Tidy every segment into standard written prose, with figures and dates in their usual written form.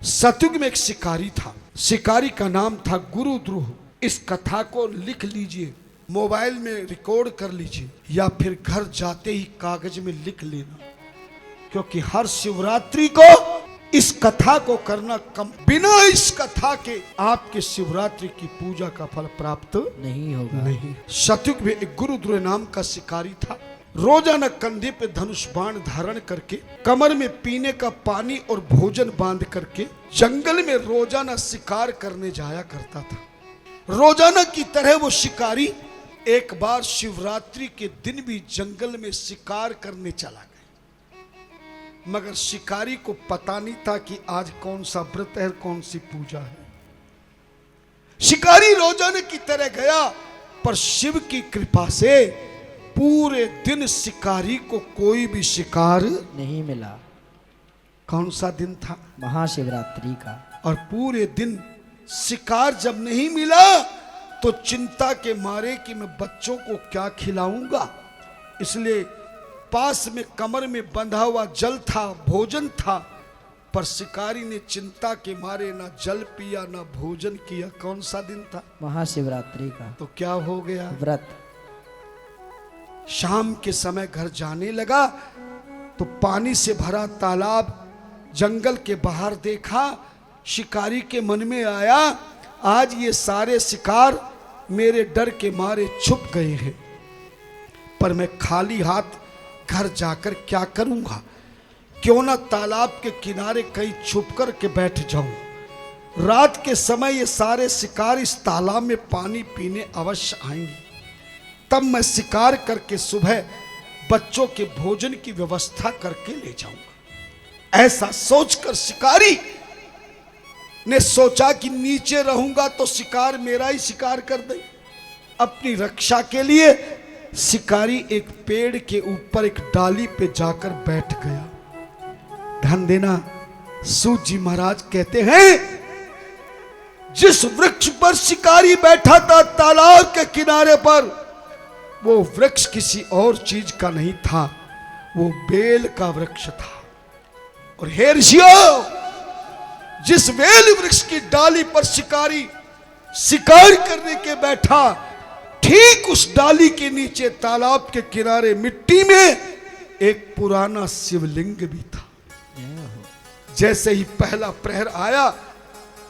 सतयुग में एक शिकारी था। शिकारी का नाम था गुरुद्रुह। इस कथा को लिख लीजिए, मोबाइल में रिकॉर्ड कर लीजिए, या फिर घर जाते ही कागज में लिख लेना, क्योंकि हर शिवरात्रि को इस कथा को करना कम। बिना इस कथा के आपके शिवरात्रि की पूजा का फल प्राप्त नहीं होगा। नहीं। सतयुग में एक गुरुद्रुह नाम का शिकारी था। रोजाना कंधे पे धनुष बाण धारण करके, कमर में पीने का पानी और भोजन बांध करके जंगल में रोजाना शिकार करने जाया करता था। रोजाना की तरह वो शिकारी एक बार शिवरात्रि के दिन भी जंगल में शिकार करने चला गया, मगर शिकारी को पता नहीं था कि आज कौन सा व्रत है, कौन सी पूजा है। शिकारी रोजाना की तरह गया, पर शिव की कृपा से पूरे दिन शिकारी को कोई भी शिकार नहीं मिला। कौन सा दिन था? महाशिवरात्रि का। और पूरे दिन शिकार जब नहीं मिला तो चिंता के मारे कि मैं बच्चों को क्या खिलाऊंगा, इसलिए पास में कमर में बंधा हुआ जल था, भोजन था, पर शिकारी ने चिंता के मारे ना जल पिया ना भोजन किया। कौन सा दिन था? महाशिवरात्रि का। तो क्या हो गया? व्रत। शाम के समय घर जाने लगा तो पानी से भरा तालाब जंगल के बाहर देखा। शिकारी के मन में आया, आज ये सारे शिकार मेरे डर के मारे छुप गए हैं, पर मैं खाली हाथ घर जाकर क्या करूंगा? क्यों ना तालाब के किनारे कहीं छुप कर के बैठ जाऊं। रात के समय ये सारे शिकार इस तालाब में पानी पीने अवश्य आएंगे, तब मैं शिकार करके सुबह बच्चों के भोजन की व्यवस्था करके ले जाऊंगा। ऐसा सोचकर शिकारी ने सोचा कि नीचे रहूंगा तो शिकार मेरा ही शिकार कर दे। अपनी रक्षा के लिए शिकारी एक पेड़ के ऊपर एक डाली पे जाकर बैठ गया। ध्यान देना, सूत जी महाराज कहते हैं, जिस वृक्ष पर शिकारी बैठा था तालाब के किनारे पर, वो वृक्ष किसी और चीज का नहीं था, वो बेल का वृक्ष था। और हे ऋषियों, जिस बेल वृक्ष की डाली पर शिकारी शिकार करने के बैठा, ठीक उस डाली के नीचे तालाब के किनारे मिट्टी में एक पुराना शिवलिंग भी था। जैसे ही पहला प्रहर आया,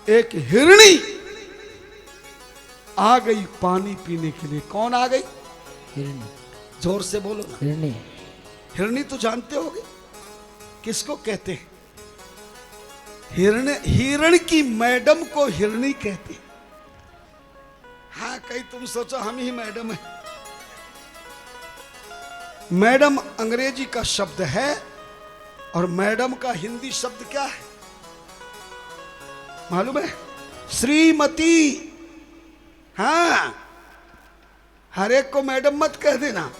एक हिरणी आ गई पानी पीने के लिए। कौन आ गई? हिरणी। जोर से बोलो ना। हिरणी। हिरणी तो जानते होगे किसको कहते हैं? हिरण की मैडम को हिरणी कहते हैं। हाँ, कहीं तुम सोचो हम ही मैडम है। मैडम अंग्रेजी का शब्द है, और मैडम का हिंदी शब्द क्या है मालूम है? श्रीमती। हाँ, हर एक को मैडम मत कह देना,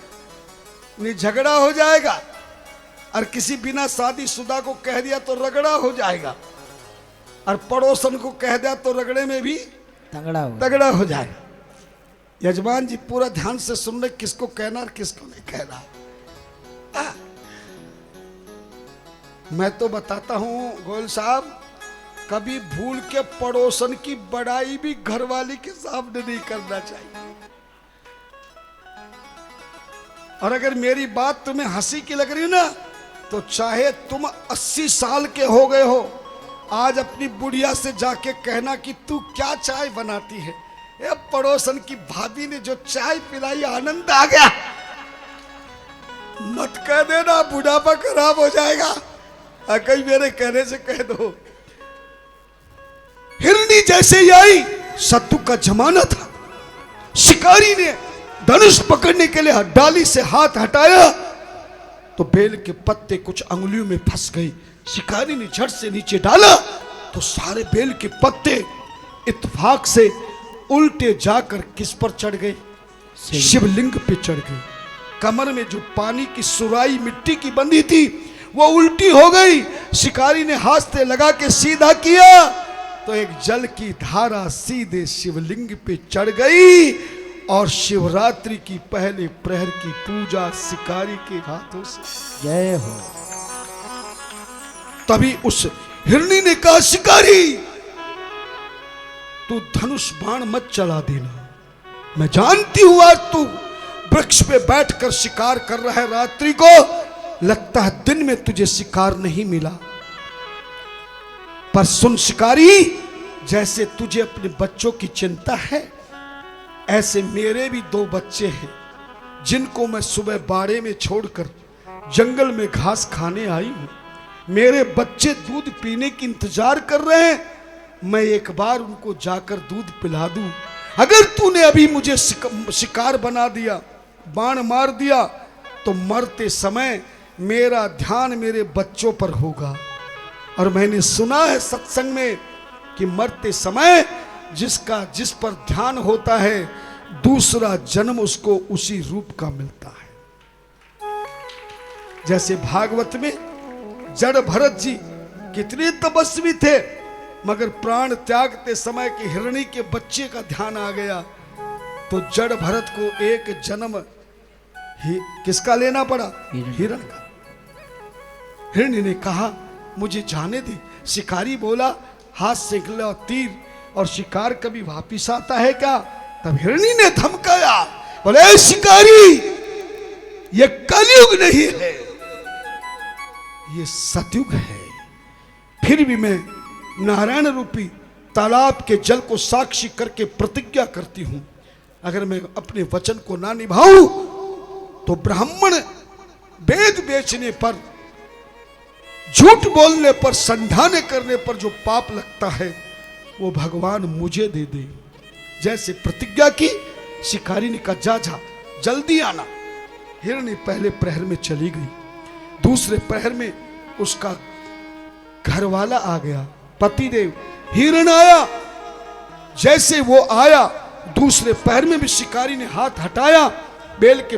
नहीं झगड़ा हो जाएगा। और किसी बिना शादीशुदा को कह दिया तो रगड़ा हो जाएगा, और पड़ोसन को कह दिया तो रगड़े में भी तगड़ा हो जाएगा। यजमान जी पूरा ध्यान से सुन रहे, किसको कहना और किसको नहीं कहना। मैं तो बताता हूं गोयल साहब, कभी भूल के पड़ोसन की बड़ाई भी घरवाली के सामने नहीं करना चाहिए। और अगर मेरी बात तुम्हें हंसी की लग रही है ना, तो चाहे तुम 80 साल के हो गए हो, आज अपनी बुढ़िया से जाके कहना कि तू क्या चाय बनाती है। ये पड़ोसन की भाभी ने जो चाय पिलाई, आनंद आ गया। मत कह देना, बुढ़ापा खराब हो जाएगा। कहीं मेरे कहने से कह दो। हिरनी जैसे ही आई, सत्तू का जमाना था, शिकारी ने धनुष पकड़ने के लिए डाली से हाथ हटाया तो बेल के पत्ते कुछ अंगुलियों में फंस गए। शिकारी ने झट से नीचे डाला तो सारे बेल के पत्ते इत्तेफाक से उल्टे जाकर किस पर चढ़ गए? शिवलिंग पे चढ़ गए। कमर में जो पानी की सुराई मिट्टी की बंधी थी वो उल्टी हो गई। शिकारी ने हाथ से लगा के सीधा किया तो एक जल की धारा सीधे शिवलिंग पे चढ़ गई, और शिवरात्रि की पहले प्रहर की पूजा शिकारी के हाथों से। जय हो। तभी उस हिरनी ने कहा शिकारी तू धनुष बाण मत चला देना, मैं जानती हूं आज तू वृक्ष पे बैठकर शिकार कर रहा है रात्रि को, लगता है दिन में तुझे शिकार नहीं मिला। पर सुन शिकारी, जैसे तुझे अपने बच्चों की चिंता है, ऐसे मेरे भी 2 बच्चे हैं जिनको मैं सुबह बाड़े में छोड़कर जंगल में घास खाने आई हूं। मेरे बच्चे दूध पीने की इंतजार कर रहे हैं, मैं एक बार उनको जाकर दूध पिला दूं। अगर तूने अभी मुझे शिकार बना दिया, बाण मार दिया, तो मरते समय मेरा ध्यान मेरे बच्चों पर होगा। और मैंने सुना है सत्संग में कि मरते समय जिस पर ध्यान होता है, दूसरा जन्म उसको उसी रूप का मिलता है। जैसे भागवत में जड़ भरत जी कितने तपस्वी थे, मगर प्राण त्यागते समय कि हिरणी के बच्चे का ध्यान आ गया, तो जड़ भरत को एक जन्म किसका लेना पड़ा? हिरण का। हिरणी ने कहा मुझे जाने दे। शिकारी बोला हाथ से निकला तीर, और शिकार कभी वापिस आता है क्या? तब हिरणी ने धमकाया, बोले शिकारी ये कलयुग नहीं है, ये सतयुग है। फिर भी मैं नारायण रूपी तालाब के जल को साक्षी करके प्रतिज्ञा करती हूं, अगर मैं अपने वचन को ना निभाऊं तो ब्राह्मण वेद बेचने पर, झूठ बोलने पर, संधाने करने पर जो पाप लगता है वो भगवान मुझे दे दे। जैसे प्रतिज्ञा की, शिकारी ने कहा जा जल्दी आना। हिरणी पहले प्रहर में चली गई, दूसरे प्रहर में उसका घरवाला आ गया, पतिदेव। हिरण आया, जैसे वो आया दूसरे प्रहर में भी शिकारी ने हाथ हटाया, बेल के